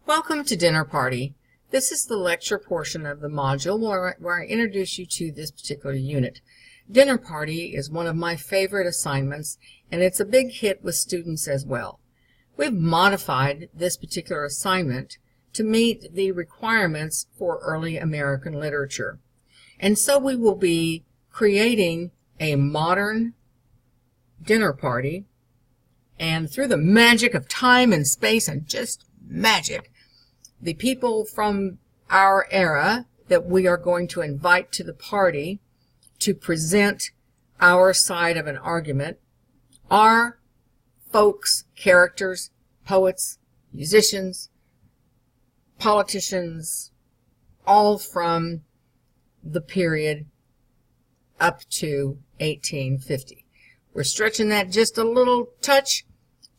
Welcome to Dinner Party. This is the lecture portion of the module where I introduce you to this particular unit. Dinner Party is one of my favorite assignments, and it's a big hit with students as well. We've modified this particular assignment to meet the requirements for early American literature. And so we will be creating a modern dinner party, and through the magic of time and space and just magic, the people from our era that we are going to invite to the party to present our side of an argument are folks, characters, poets, musicians, politicians, all from the period up to 1850. We're stretching that just a little touch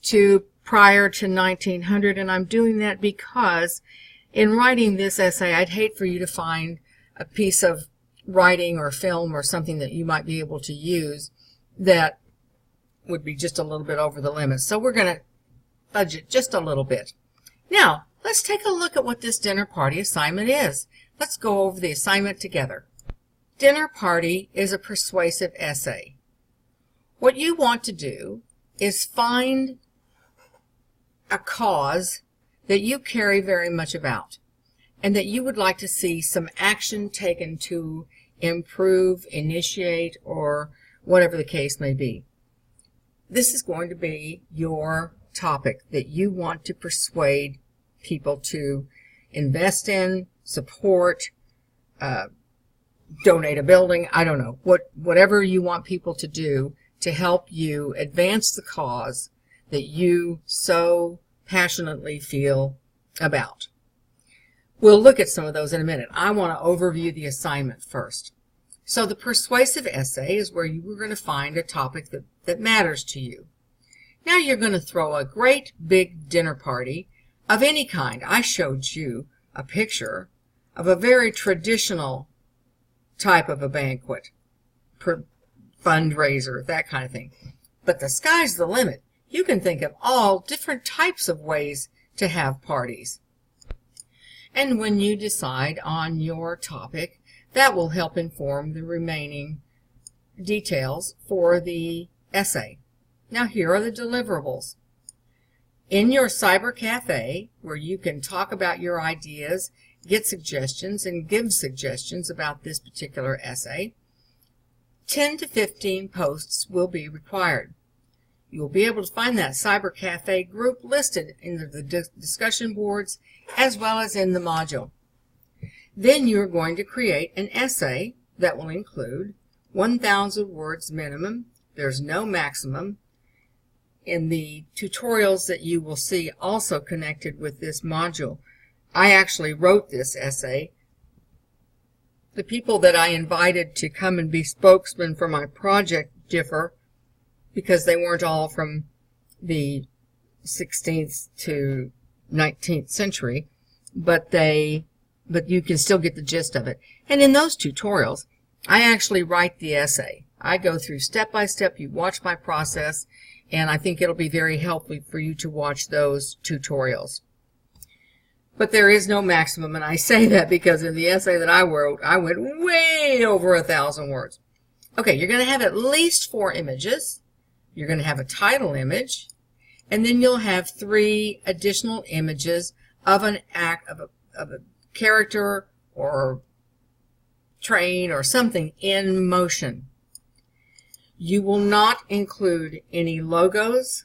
to prior to 1900, and I'm doing that because in writing this essay, I'd hate for you to find a piece of writing or film or something that you might be able to use that would be just a little bit over the limit. So we're going to fudge it just a little bit. Now, let's take a look at what this dinner party assignment is. Let's go over the assignment together. Dinner party is a persuasive essay. What you want to do is find a cause that you care very much about and that you would like to see some action taken to improve, initiate, or whatever the case may be. This is going to be your topic that you want to persuade people to invest in, support, donate a building, I don't know, whatever you want people to do to help you advance the cause that you so passionately feel about. We'll look at some of those in a minute. I want to overview the assignment first. So the persuasive essay is where you are going to find a topic that matters to you. Now you're going to throw a great big dinner party of any kind. I showed you a picture of a very traditional type of a banquet, fundraiser, that kind of thing. But the sky's the limit. You can think of all different types of ways to have parties. And when you decide on your topic, that will help inform the remaining details for the essay. Now here are the deliverables. In your cyber cafe, where you can talk about your ideas, get suggestions, and give suggestions about this particular essay, 10 to 15 posts will be required. You will be able to find that Cyber Cafe group listed in the discussion boards as well as in the module. Then you're going to create an essay that will include 1,000 words minimum. There's no maximum. In the tutorials that you will see also connected with this module, I actually wrote this essay. The people that I invited to come and be spokesmen for my project differ, because they weren't all from the 16th to 19th century, but you can still get the gist of it. And in those tutorials, I actually write the essay. I go through step by step. You watch my process, and I think it'll be very helpful for you to watch those tutorials. But there is no maximum, and I say that because in the essay that I wrote, I went way over 1,000 words. Okay, you're going to have at least 4 images. You're going to have a title image, and then you'll have 3 additional images of an act of a character or train or something in motion. You will not include any logos,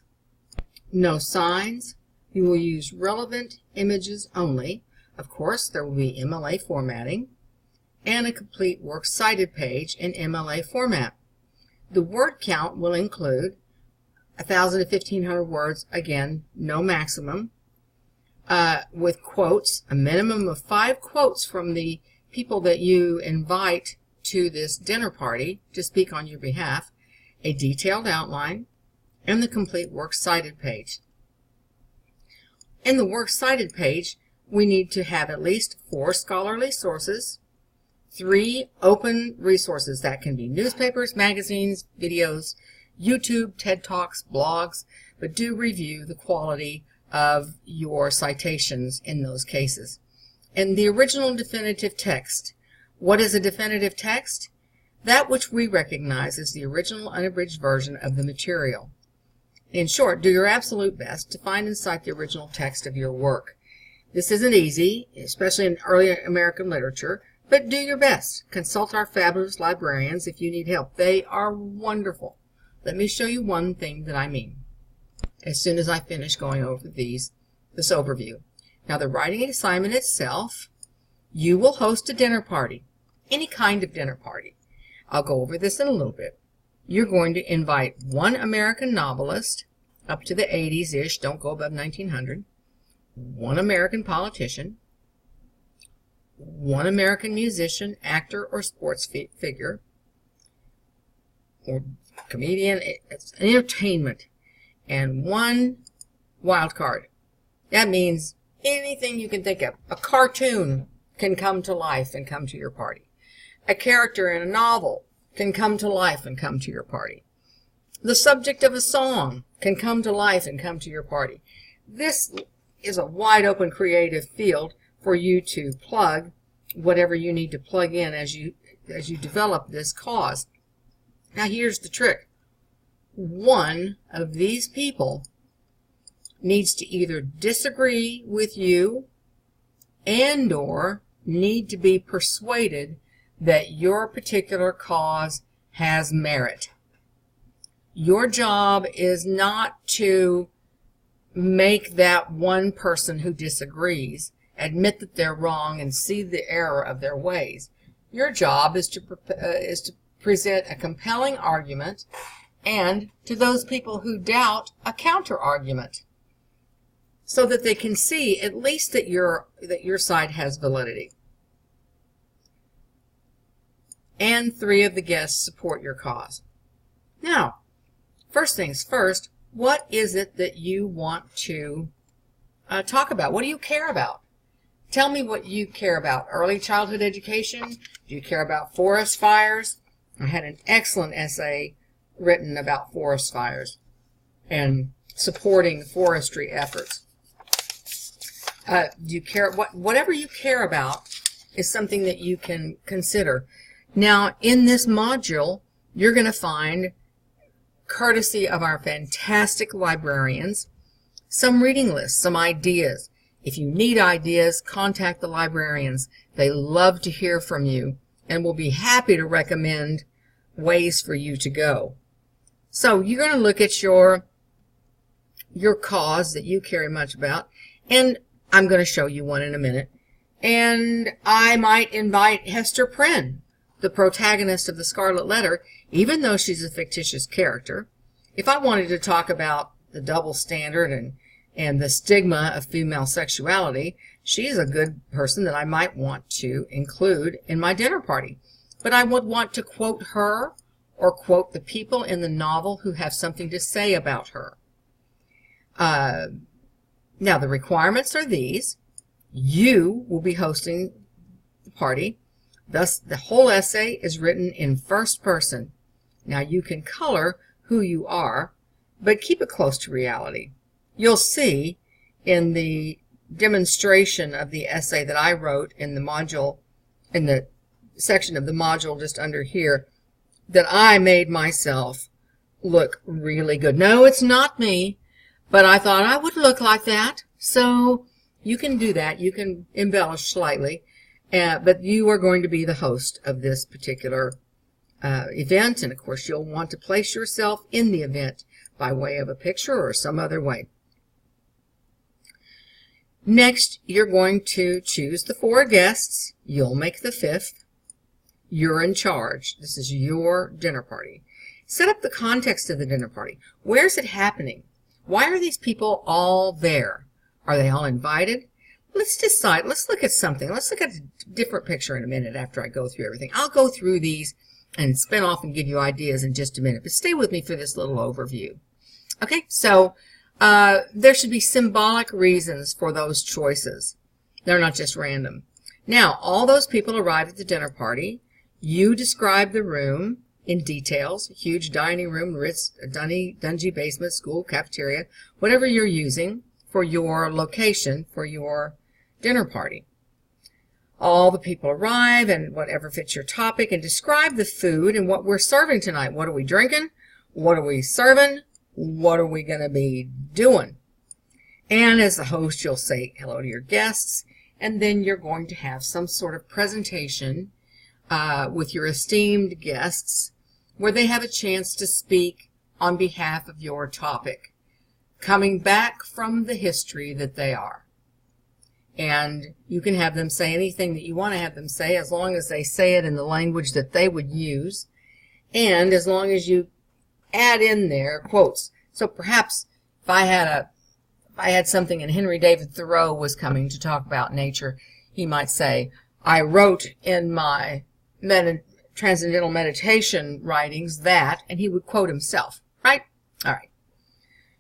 no signs. You will use relevant images only. Of course, there will be MLA formatting and a complete works cited page in MLA format. The word count will include 1,000 to 1,500 words, again, no maximum, with quotes, a minimum of 5 quotes from the people that you invite to this dinner party to speak on your behalf, a detailed outline, and the complete works cited page. In the works cited page, we need to have at least 4 scholarly sources, 3 open resources. That can be newspapers, magazines, videos, YouTube, TED Talks, blogs, but do review the quality of your citations in those cases. And the original definitive text. What is a definitive text? That which we recognize as the original unabridged version of the material. In short, do your absolute best to find and cite the original text of your work. This isn't easy, especially in early American literature, but do your best. Consult our fabulous librarians if you need help. They are wonderful. Let me show you one thing that I mean as soon as I finish going over this overview. Now, the writing assignment itself, you will host a dinner party, any kind of dinner party. I'll go over this in a little bit. You're going to invite one American novelist up to the 80s-ish, don't go above 1900, one American politician, one American musician, actor, or sports figure, or comedian. It's an entertainment, and one wild card. That means anything you can think of. A cartoon can come to life and come to your party. A character in a novel can come to life and come to your party. The subject of a song can come to life and come to your party. This is a wide open creative field for you to plug whatever you need to plug in as you develop this cause. Now, here's the trick. One of these people needs to either disagree with you and or need to be persuaded that your particular cause has merit. Your job is not to make that one person who disagrees admit that they're wrong and see the error of their ways. Your job is to present a compelling argument, and to those people who doubt, a counter argument, so that they can see at least that your side has validity. And 3 of the guests support your cause. Now, first things first, what is it that you want to talk about? What do you care about? Tell me what you care about. Early childhood education? Do you care about forest fires? I had an excellent essay written about forest fires and supporting forestry efforts. Do you care? Whatever you care about is something that you can consider. Now, in this module, you're going to find, courtesy of our fantastic librarians, some reading lists, some ideas. If you need ideas, contact the librarians. They love to hear from you and will be happy to recommend ways for you to go. So you're going to look at your cause that you care much about, and I'm going to show you one in a minute. And I might invite Hester Prynne, the protagonist of the Scarlet Letter, even though she's a fictitious character. If I wanted to talk about the double standard and the stigma of female sexuality, she's a good person that I might want to include in my dinner party. But I would want to quote her or quote the people in the novel who have something to say about her. Now, the requirements are these. You will be hosting the party. Thus, the whole essay is written in first person. Now, you can color who you are, but keep it close to reality. You'll see in the demonstration of the essay that I wrote in the module, in the section of the module just under here, that I made myself look really good. No, it's not me, but I thought I would look like that. So you can do that. You can embellish slightly, but you are going to be the host of this particular event, and of course you'll want to place yourself in the event by way of a picture or some other way. Next, you're going to choose the 4 guests. You'll make the 5th. You're in charge. This is your dinner party. Set up the context of the dinner party. Where's it happening? Why are these people all there? Are they all invited? Let's decide. Let's look at something. Let's look at a different picture in a minute after I go through everything. I'll go through these and spin off and give you ideas in just a minute, but stay with me for this little overview. Okay, so there should be symbolic reasons for those choices. They're not just random. Now, all those people arrive at the dinner party. You describe the room in details: huge dining room, rich, dungy basement, school, cafeteria, whatever you're using for your location, for your dinner party. All the people arrive and whatever fits your topic, and describe the food and what we're serving tonight. What are we drinking? What are we serving? What are we going to be doing? And as the host, you'll say hello to your guests, and then you're going to have some sort of presentation with your esteemed guests where they have a chance to speak on behalf of your topic, coming back from the history that they are. And you can have them say anything that you want to have them say, as long as they say it in the language that they would use, and as long as you add in there quotes. So perhaps if I had something and Henry David Thoreau was coming to talk about nature, he might say, I wrote in my transcendental meditation writings that, and he would quote himself, right? All right.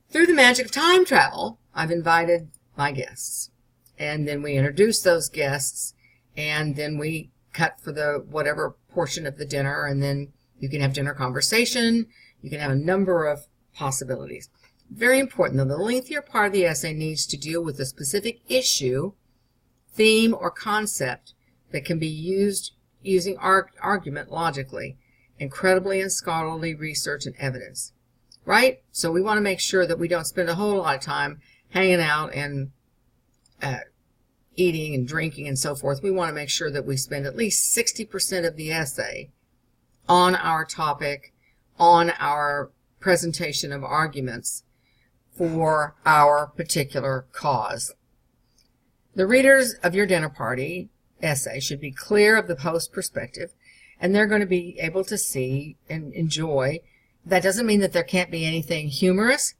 Through the magic of time travel, I've invited my guests. And then we introduce those guests, and then we cut for the whatever portion of the dinner, and then you can have dinner conversation. You can have a number of possibilities. Very important, though, the lengthier part of the essay needs to deal with a specific issue, theme, or concept that can be used using argument logically, incredibly and scholarly research and evidence. Right? So we want to make sure that we don't spend a whole lot of time hanging out and eating and drinking and so forth. We want to make sure that we spend at least 60% of the essay on our topic, on our presentation of arguments for our particular cause. The readers of your dinner party essay should be clear of the host perspective, and they're going to be able to see and enjoy. That doesn't mean that there can't be anything humorous,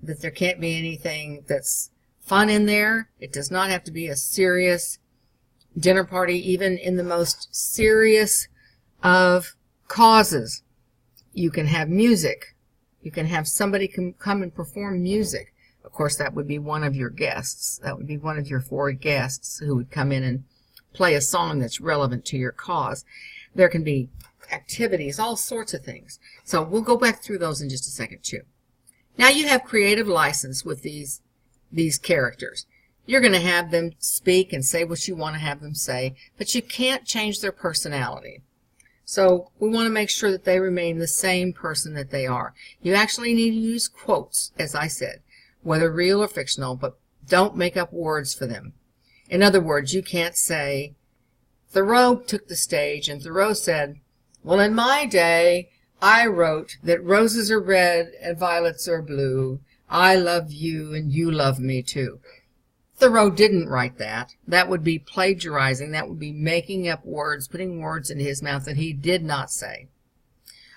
that there can't be anything that's fun in there. It does not have to be a serious dinner party, even in the most serious of causes. You can have music. You can have somebody come and perform music. Of course, that would be one of your guests. That would be one of your 4 guests who would come in and play a song that's relevant to your cause. There can be activities, all sorts of things. So we'll go back through those in just a second, too. Now you have creative license with these characters. You're going to have them speak and say what you want to have them say, but you can't change their personality. So we want to make sure that they remain the same person that they are. You actually need to use quotes, as I said, whether real or fictional, but don't make up words for them. In other words, you can't say, Thoreau took the stage and Thoreau said, well, in my day, I wrote that roses are red and violets are blue. I love you and you love me too. Thoreau didn't write that. That would be plagiarizing. That would be making up words, putting words into his mouth that he did not say.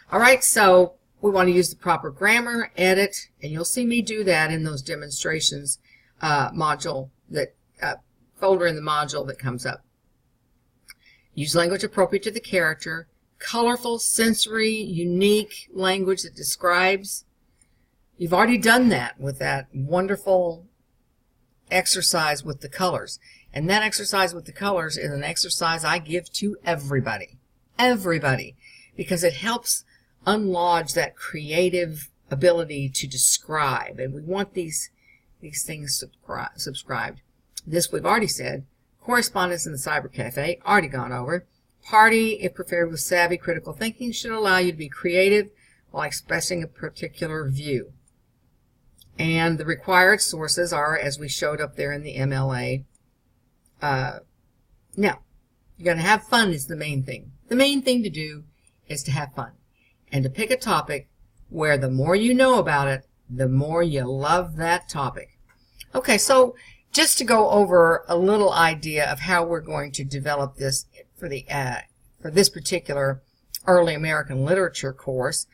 All right, so we want to use the proper grammar, edit, and you'll see me do that in those demonstrations folder in the module that comes up. Use language appropriate to the character, colorful, sensory, unique language that describes. You've already done that with that wonderful exercise with the colors. And that exercise with the colors is an exercise I give to everybody. Everybody. Because it helps unlodge that creative ability to describe. And we want these things subscribed. This we've already said. Correspondence in the Cyber Cafe, already gone over. Party, if prepared with savvy critical thinking, should allow you to be creative while expressing a particular view. And the required sources are, as we showed up there in the MLA. Now, you're going to have fun is the main thing. The main thing to do is to have fun. And to pick a topic where the more you know about it, the more you love that topic. Okay, so just to go over a little idea of how we're going to develop this for this particular early American literature course,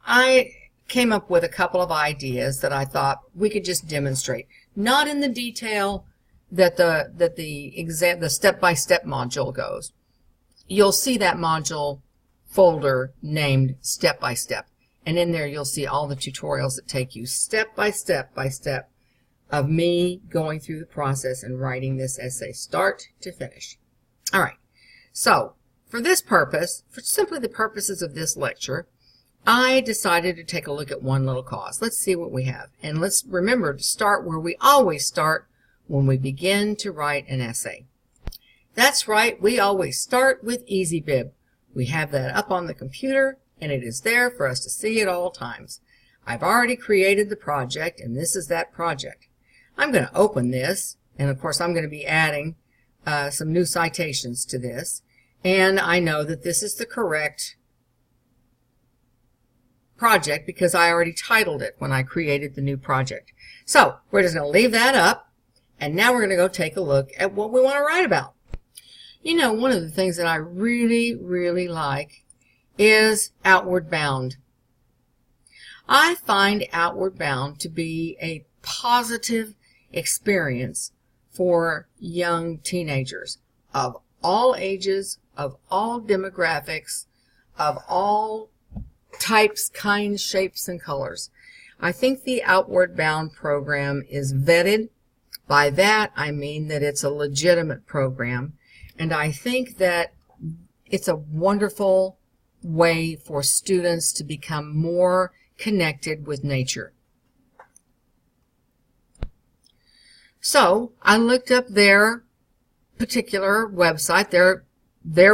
I came up with a couple of ideas that I thought we could just demonstrate. Not in the detail that the step-by-step module goes. You'll see that module folder named step-by-step, and in there you'll see all the tutorials that take you step by step of me going through the process and writing this essay, start to finish. All right, so for this purpose, for simply the purposes of this lecture, I decided to take a look at one little cause. Let's see what we have. And let's remember to start where we always start when we begin to write an essay. That's right, we always start with Easybib. We have that up on the computer, and it is there for us to see at all times. I've already created the project, and this is that project. I'm going to open this, and of course I'm going to be adding some new citations to this. And I know that this is the correct project because I already titled it when I created the new project. So we're just going to leave that up, and now we're going to go take a look at what we want to write about. You know, one of the things that I really, really like is Outward Bound. I find Outward Bound to be a positive experience for young teenagers of all ages, of all demographics, of all types, kinds, shapes, and colors. I think the Outward Bound program is vetted. By that, I mean that it's a legitimate program, and I think that it's a wonderful way for students to become more connected with nature. So I looked up their particular website, their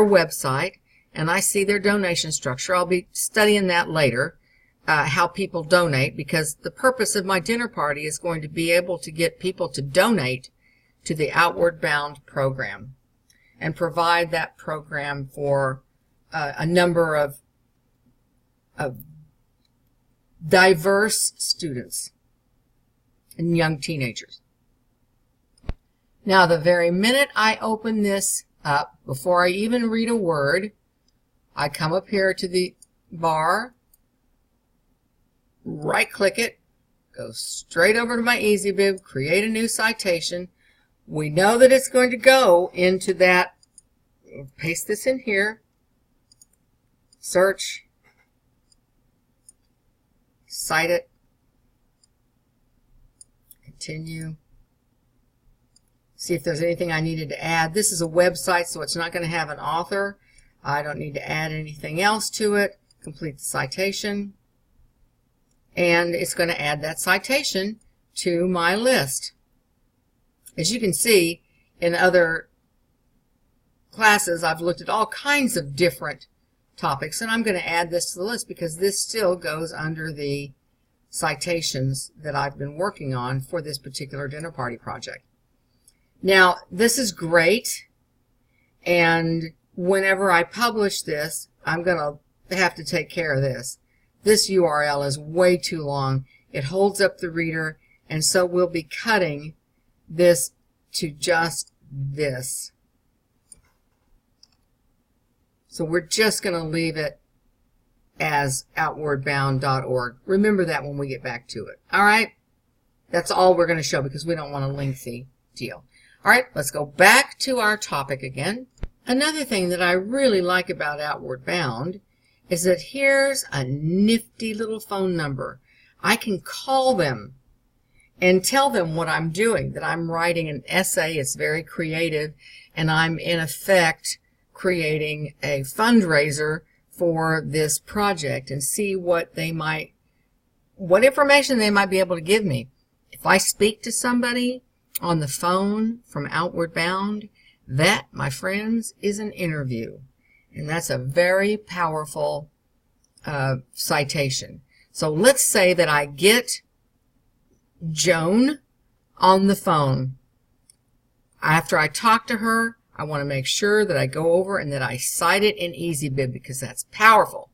website, and I see their donation structure. I'll be studying that later, how people donate, because the purpose of my dinner party is going to be able to get people to donate to the Outward Bound program and provide that program for a number of diverse students and young teenagers. Now, the very minute I open this up, before I even read a word, I come up here to the bar, right-click it, go straight over to my Easybib, create a new citation. We know that it's going to go into that, paste this in here, search, cite it, continue. See if there's anything I needed to add. This is a website, so it's not going to have an author. I don't need to add anything else to it. Complete the citation. And it's going to add that citation to my list. As you can see, in other classes, I've looked at all kinds of different topics, and I'm going to add this to the list because this still goes under the citations that I've been working on for this particular dinner party project. Now, this is great, and whenever I publish this, I'm going to have to take care of this. This URL is way too long. It holds up the reader, and so we'll be cutting this to just this. So we're just going to leave it as outwardbound.org. Remember that when we get back to it. All right? That's all we're going to show because we don't want a lengthy deal. All right, let's go back to our topic again. Another thing that I really like about Outward Bound is that here's a nifty little phone number. I can call them and tell them what I'm doing, that I'm writing an essay. It's very creative, and I'm in effect creating a fundraiser for this project, and see what information they might be able to give me. If I speak to somebody on the phone from Outward Bound, that, my friends, is an interview. And that's a very powerful citation. So let's say that I get Joan on the phone. After I talk to her, I want to make sure that I go over and that I cite it in Easybib because that's powerful.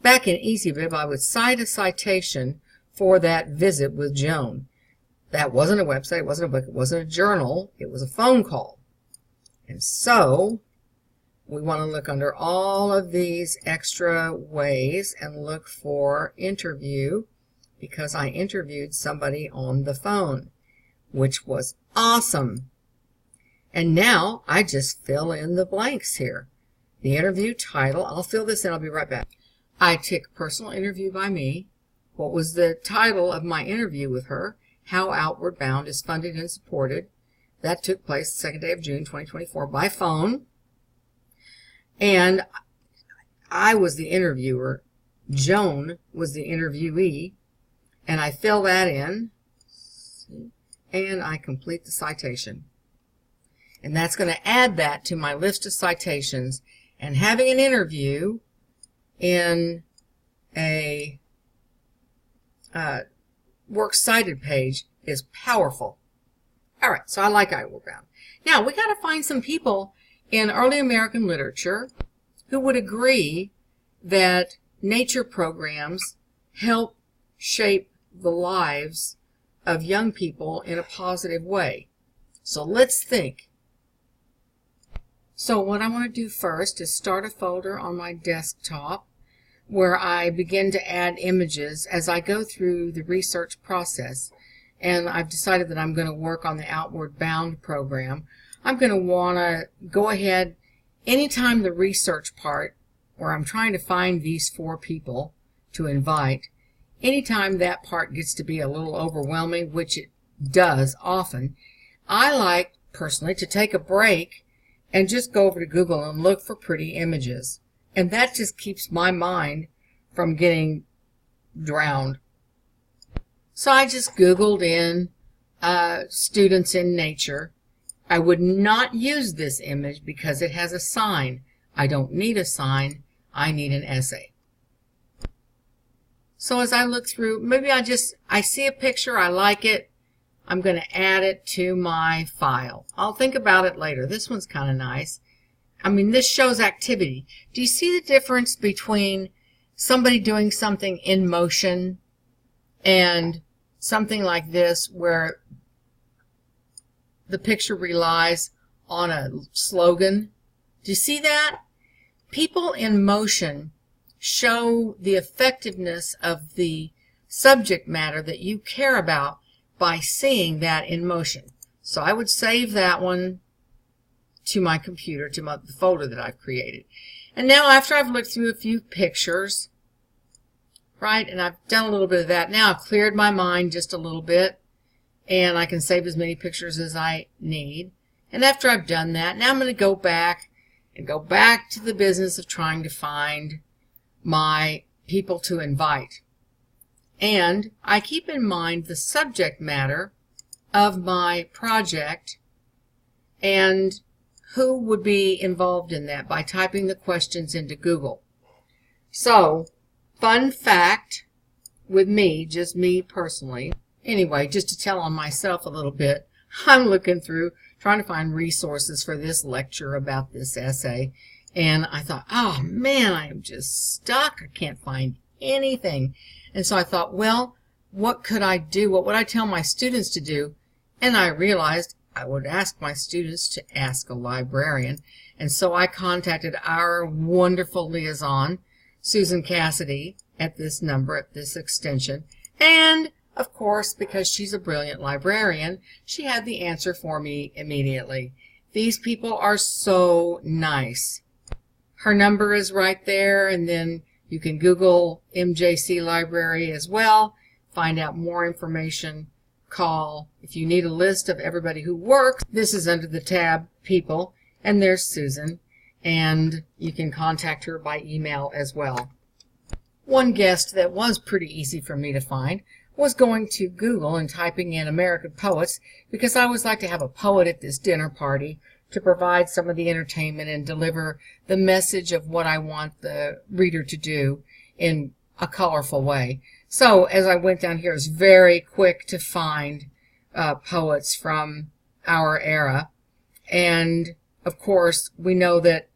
Back in Easybib, I would cite a citation for that visit with Joan. That wasn't a website, it wasn't a book, it wasn't a journal, it was a phone call. And so we want to look under all of these extra ways and look for interview, because I interviewed somebody on the phone, which was awesome. And now I just fill in the blanks here. The interview title, I'll fill this in, I'll be right back. I tick personal interview by me. What was the title of my interview with her? How Outward Bound is funded and supported. That took place the 2nd day of June 2024 by phone. And I was the interviewer Joan was the interviewee, and I fill that in, and I complete the citation. And that's going to add that to my list of citations. And having an interview in a Works Cited page is powerful. All right, so I like Outward Bound. Now, we got to find some people in early American literature who would agree that nature programs help shape the lives of young people in a positive way. So let's think. So what I want to do first is start a folder on my desktop where I begin to add images as I go through the research process. And I've decided that I'm going to work on the Outward Bound program. I'm going to want to go ahead anytime the research part, where I'm trying to find these 4 people to invite, anytime that part gets to be a little overwhelming, which it does often, I like personally to take a break and just go over to Google and look for pretty images. And that just keeps my mind from getting drowned. So I just Googled in students in nature. I would not use this image because it has a sign. I don't need a sign. I need an essay. So as I look through, maybe I see a picture, I like it, I'm going to add it to my file. I'll think about it later. This one's kind of nice. I mean, this shows activity. Do you see the difference between somebody doing something in motion and something like this where the picture relies on a slogan? Do you see that? People in motion show the effectiveness of the subject matter that you care about by seeing that in motion. So I would save that one to my computer, to the folder that I've created. And now after I've looked through a few pictures, right, and I've done a little bit of that, now I've cleared my mind just a little bit, and I can save as many pictures as I need. And after I've done that, now I'm going to go back to the business of trying to find my people to invite. And I keep in mind the subject matter of my project and who would be involved in that by typing the questions into Google. So, fun fact with me, just me personally, anyway, just to tell on myself a little bit, I'm looking through, trying to find resources for this lecture about this essay, and I thought, oh man, I am just stuck. I can't find anything. And so I thought, well, what could I do? What would I tell my students to do? And I realized I would ask my students to ask a librarian. And so I contacted our wonderful liaison, Susan Cassidy, at this number, at this extension. And, of course, because she's a brilliant librarian, she had the answer for me immediately. These people are so nice. Her number is right there, and then you can Google MJC Library as well, find out more information, call. If you need a list of everybody who works, this is under the tab People, and there's Susan, and you can contact her by email as well. One guest that was pretty easy for me to find was going to Google and typing in American poets, because I always like to have a poet at this dinner party to provide some of the entertainment and deliver the message of what I want the reader to do in a colorful way. So as I went down here, it was very quick to find poets from our era. And of course, we know that,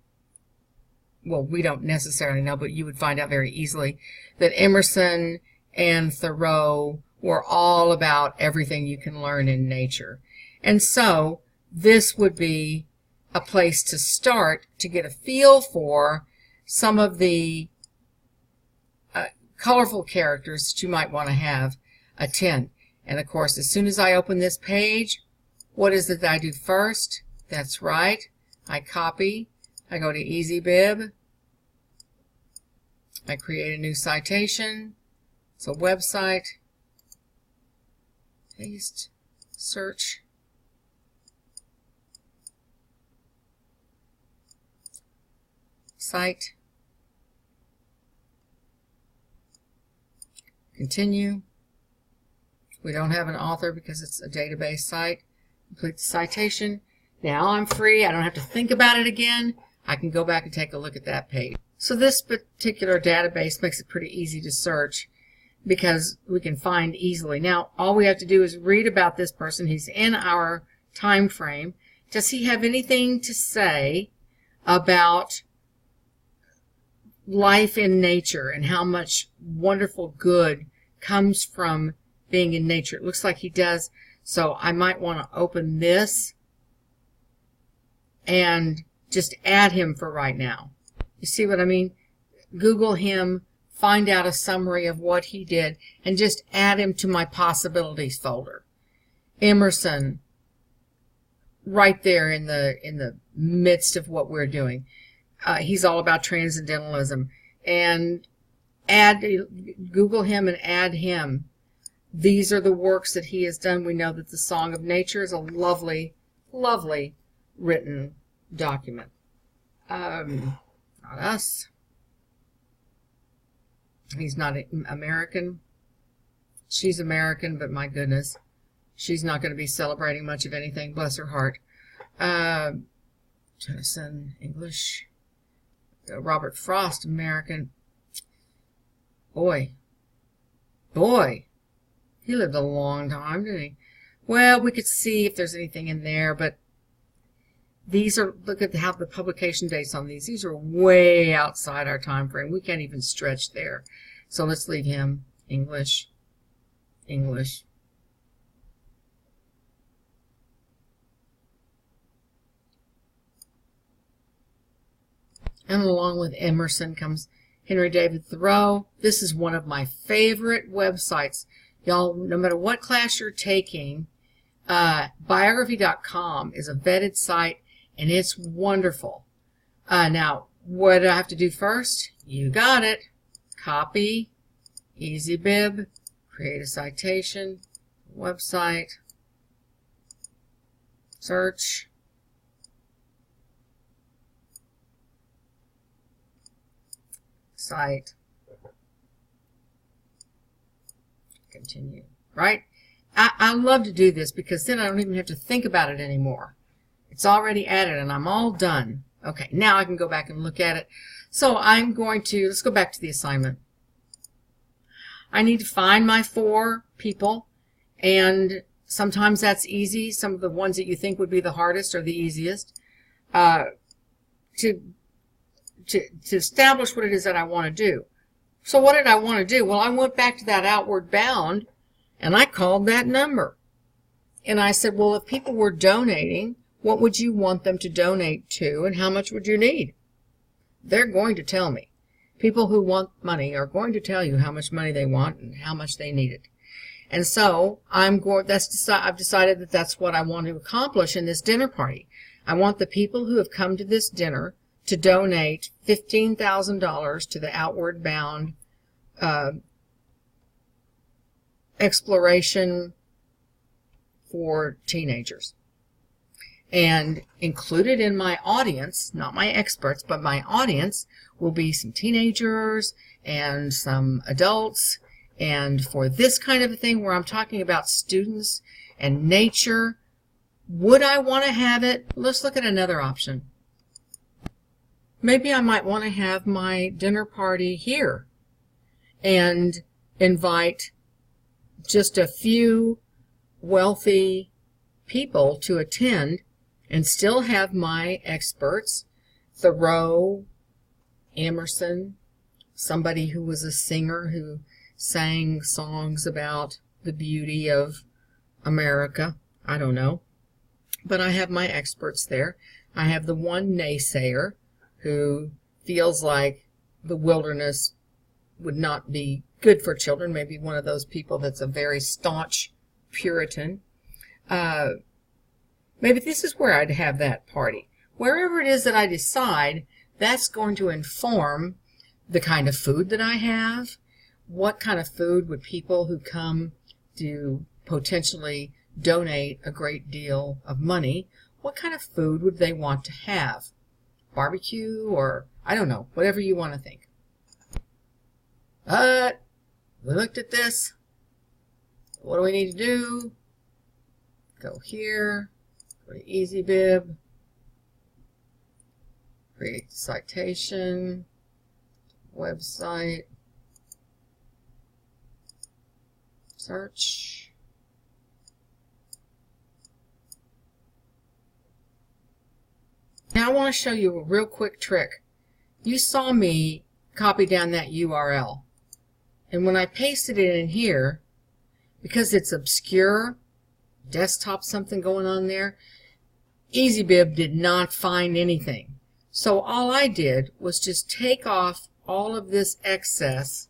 well, we don't necessarily know, but you would find out very easily that Emerson and Thoreau were all about everything you can learn in nature. And so this would be a place to start to get a feel for some of the colorful characters that you might want to have attend. And of course, as soon as I open this page, what is it that I do first? That's right, I copy, I go to Easybib, I create a new citation, it's a website, paste, search, cite, Continue. We don't have an author because it's a database site. Complete the citation. Now I'm free. I don't have to think about it again. I can go back and take a look at that page. So this particular database makes it pretty easy to search because we can find easily. Now all we have to do is read about this person. He's in our time frame. Does he have anything to say about life in nature and how much wonderful good comes from being in nature? It looks like he does. So I might want to open this and just add him for right now. You see what I mean? Google him, find out a summary of what he did, and just add him to my possibilities folder. Emerson, right there in the midst of what we're doing. He's all about transcendentalism. And Google him and add him. These are the works that he has done. We know that the Song of Nature is a lovely, lovely written document. Not us. He's not American. She's American, but my goodness, she's not going to be celebrating much of anything. Bless her heart. Tennyson, English. Robert Frost, American. Boy. He lived a long time, didn't he? Well, we could see if there's anything in there, but these are, look at how the publication dates on these. These are way outside our time frame. We can't even stretch there. So let's leave him. English. And along with Emerson comes Henry David Thoreau. This is one of my favorite websites. Y'all, no matter what class you're taking, biography.com is a vetted site, and it's wonderful. Now, what do I have to do first? You got it. Copy, Easybib, create a citation, website, search, cite, continue, right? I love to do this because then I don't even have to think about it anymore. It's already added and I'm all done. Okay, now I can go back and look at it. So I'm going to, let's go back to the assignment. I need to find my 4 people, and sometimes that's easy. Some of the ones that you think would be the hardest are the easiest. To establish what it is that I want to do. So what did I want to do? Well, I went back to that outward bound, and I called that number. And I said, well, if people were donating, what would you want them to donate to, and how much would you need? They're going to tell me. People who want money are going to tell you how much money they want and how much they need it. And so I've decided that that's what I want to accomplish in this dinner party. I want the people who have come to this dinner to donate $15,000 to the Outward Bound exploration for teenagers. And included in my audience, not my experts, but my audience, will be some teenagers and some adults. And for this kind of a thing where I'm talking about students and nature, would I want to have it? Let's look at another option. Maybe I might want to have my dinner party here and invite just a few wealthy people to attend and still have my experts, Thoreau, Emerson, somebody who was a singer who sang songs about the beauty of America. I don't know. But I have my experts there. I have the one naysayer who feels like the wilderness would not be good for children, maybe one of those people that's a very staunch Puritan. Maybe this is where I'd have that party. Wherever it is that I decide, that's going to inform the kind of food that I have. What kind of food would people who come to potentially donate a great deal of money, what kind of food would they want to have? Barbecue or, I don't know, whatever you want to think. But We looked at this. What do we need to do? Go here, go to Easybib, create the citation, website, search. Now I want to show you a real quick trick. You saw me copy down that URL, and when I pasted it in here, because it's obscure, desktop something going on there, Easybib did not find anything. So all I did was just take off all of this excess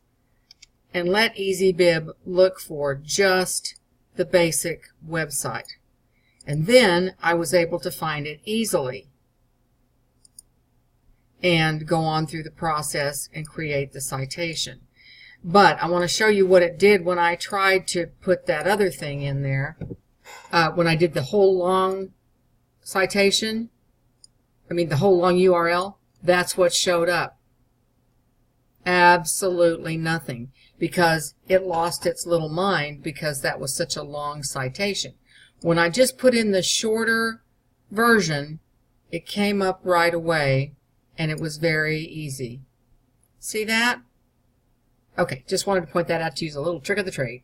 and let Easybib look for just the basic website. And then I was able to find it easily and go on through the process and create the citation. But I want to show you what it did when I tried to put that other thing in there. When I did the whole long citation, the whole long URL, that's what showed up. Absolutely nothing, because it lost its little mind because that was such a long citation. When I just put in the shorter version, it came up right away, and it was very easy. See that? Okay, just wanted to point that out to you as a little trick of the trade.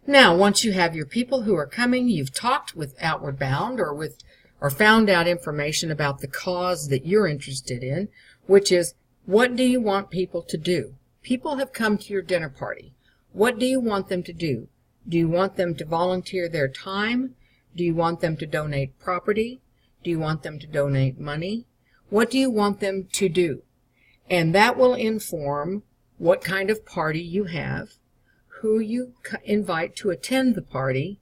Now, once you have your people who are coming, you've talked with Outward Bound or found out information about the cause that you're interested in, which is, what do you want people to do? People have come to your dinner party. What do you want them to do? Do you want them to volunteer their time? Do you want them to donate property? Do you want them to donate money? What do you want them to do? And that will inform what kind of party you have, who you invite to attend the party,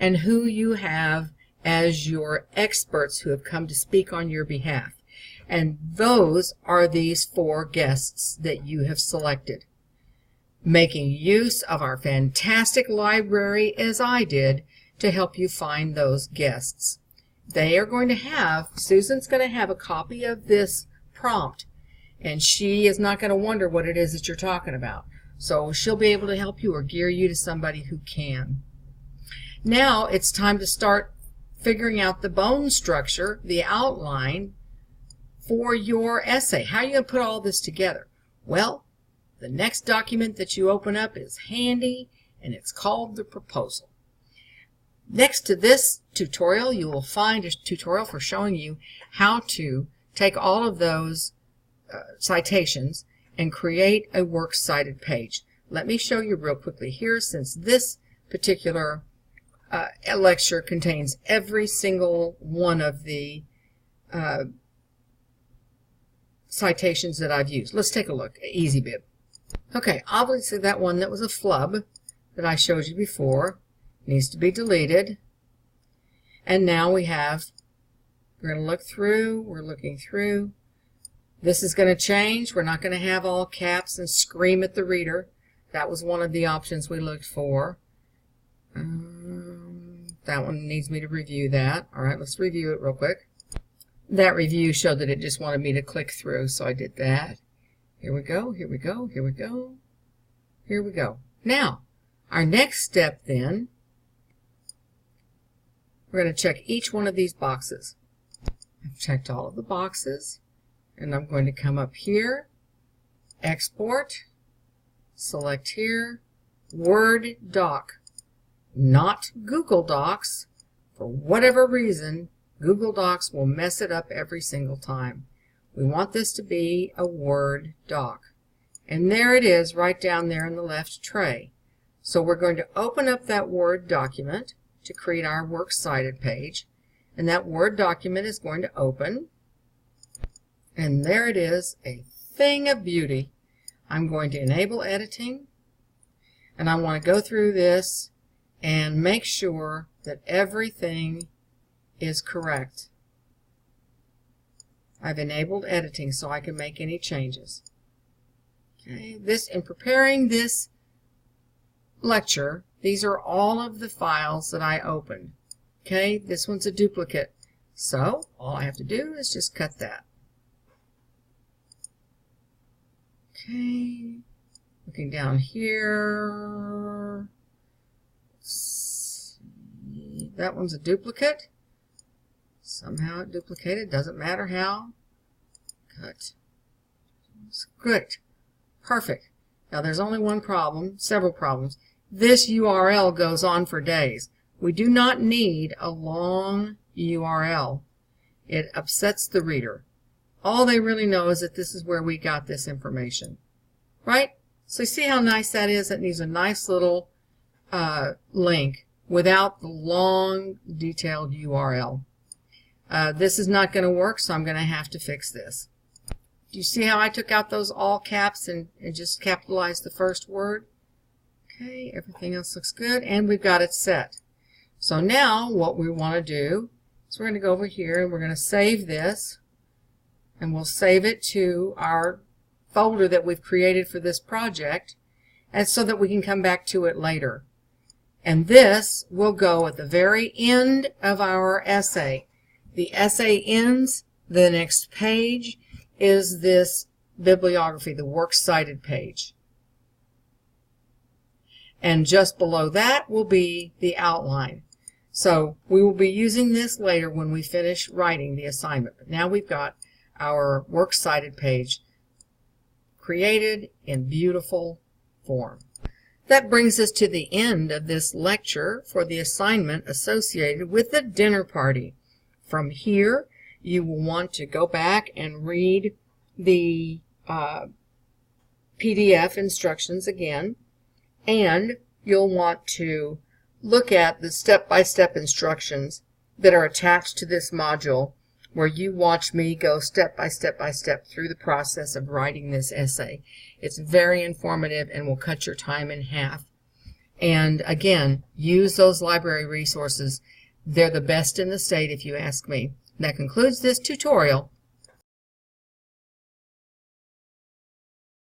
and who you have as your experts who have come to speak on your behalf. And those are these 4 guests that you have selected. Making use of our fantastic library, as I did, to help you find those guests. They are going to have, Susan's going to have a copy of this prompt, and she is not going to wonder what it is that you're talking about. So she'll be able to help you or gear you to somebody who can. Now it's time to start figuring out the bone structure, the outline for your essay. How are you going to put all this together? Well, the next document that you open up is handy, and it's called the proposal. Next to this tutorial, you will find a tutorial for showing you how to take all of those citations and create a works cited page. Let me show you real quickly here, since this particular lecture contains every single one of the citations that I've used. Let's take a look at Easybib. Okay, obviously that one that was a flub that I showed you before needs to be deleted. And now we're going to look through, we're looking through. This is going to change. We're not going to have all caps and scream at the reader. That was one of the options we looked for. That one needs me to review that. All right, let's review it real quick. That review showed that it just wanted me to click through, so I did that. Here we go, here we go, here we go, here we go. Now, our next step then, we're going to check each one of these boxes. I've checked all of the boxes, and I'm going to come up here, export, select here, Word doc, not Google Docs. For whatever reason, Google Docs will mess it up every single time. We want this to be a Word doc. And there it is right down there in the left tray. So we're going to open up that Word document to create our Works Cited page. And that Word document is going to open. And there it is, a thing of beauty. I'm going to enable editing. And I want to go through this and make sure that everything is correct. I've enabled editing so I can make any changes. Okay, in preparing this lecture, these are all of the files that I opened. Okay, this one's a duplicate, so all I have to do is just cut that. Okay, Looking down here, that one's a duplicate. Somehow it duplicated, doesn't matter how. Cut. Good. Perfect. Now there's only one problem, several problems. This URL goes on for days. We do not need a long URL. It upsets the reader. All they really know is that this is where we got this information. Right? So you see how nice that is? It needs a nice little link without the long, detailed URL. This is not going to work, so I'm going to have to fix this. Do you see how I took out those all caps and just capitalized the first word? Okay, everything else looks good, and we've got it set. So now what we want to do is we're going to go over here and we're going to save this, and we'll save it to our folder that we've created for this project, and so that we can come back to it later. And this will go at the very end of our essay. The essay ends, the next page is this bibliography, the works cited page. And just below that will be the outline. So we will be using this later when we finish writing the assignment. But now we've got our works cited page created in beautiful form. That brings us to the end of this lecture for the assignment associated with the dinner party. From here, you will want to go back and read the PDF instructions again, and you'll want to look at the step-by-step instructions that are attached to this module, where you watch me go step by step through the process of writing this essay. It's very informative and will cut your time in half. And again, use those library resources. They're the best in the state, if you ask me. That concludes this tutorial